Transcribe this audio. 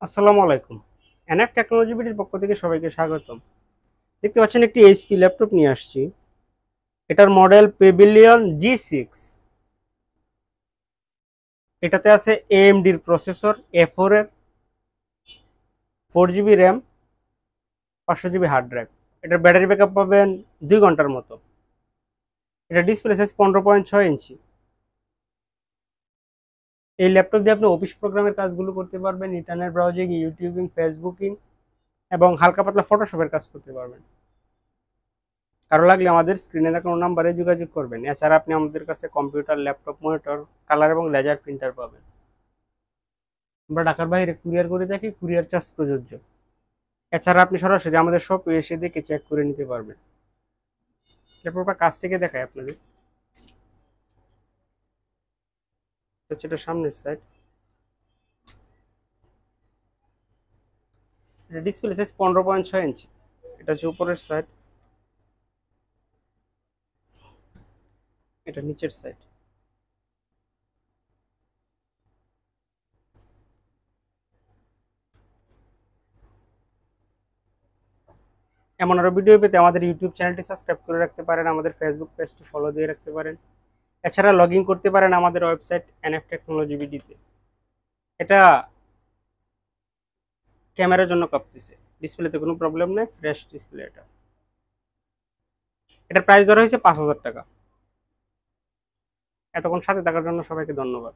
আসসালামু আলাইকুম। NF technology বিডির পক্ষ থেকে সবাইকে স্বাগতম। দেখতে পাচ্ছেন একটি এইচপি ল্যাপটপ নিয়ে আসছি। এটার মডেল পেভিলিয়ন G6। এটাতে আছে এএমডির প্রসেসর A4 এর, 4 GB RAM, 500 GB hard drive. এটার ব্যাটারি ব্যাকআপ পাবেন 2 ঘন্টার মতো। এটা ডিসপ্লে সাইজ 15.6 ইঞ্চি। এই ল্যাপটপ দিয়ে আপনি অফিস প্রোগ্রামের কাজগুলো করতে পারবেন, ইন্টারনেট ব্রাউজিং, ইউটিউবিং, ফেসবুকিং এবং হালকা পাতলা ফটোশপের কাজ করতে পারবেন। কারো লাগলে আমাদের স্ক্রিনে দেখানো নাম্বারে যোগাযোগ করবেন। এছাড়া আপনি আমাদের কাছে কম্পিউটার, ল্যাপটপ, মনিটর, কালার এবং লেজার প্রিন্টার পাবেন। আমরা ঢাকার বাইরে কুরিয়ার করে থাকি, কুরিয়ার চার্জ প্রযোজ্য। এছাড়া আপনি সরাসরি আমাদের শপে এসে দেখে চেক করে নিতে পারবেন। ল্যাপটপটা কাছ থেকে দেখায় আপনাদের। হচ্ছে এটা সামনের সাইড। এটা ডিসপ্লে সাইজ 15.6 ইঞ্চি। এটা হচ্ছে উপরের সাইড, এটা নিচের সাইড। এমন আরো ভিডিও পেতে আমাদের ইউটিউব চ্যানেলটি সাবস্ক্রাইব করে রাখতে পারেন, আমাদের ফেসবুক পেজটি ফলো দিয়ে রাখতে পারেন। এছাড়া লগ ইন করতে পারেন আমাদের ওয়েবসাইট এনএফ টেকনোলজি বিডিতে। এটা ক্যামেরার জন্য কাঁপতেছে, ডিসপ্লেতে কোনো প্রবলেম নেই, ফ্রেশ ডিসপ্লে এটা। এটার প্রাইস ধরা হয়েছে 5,000 টাকা। এতক্ষণ সাথে থাকার জন্য সবাইকে ধন্যবাদ।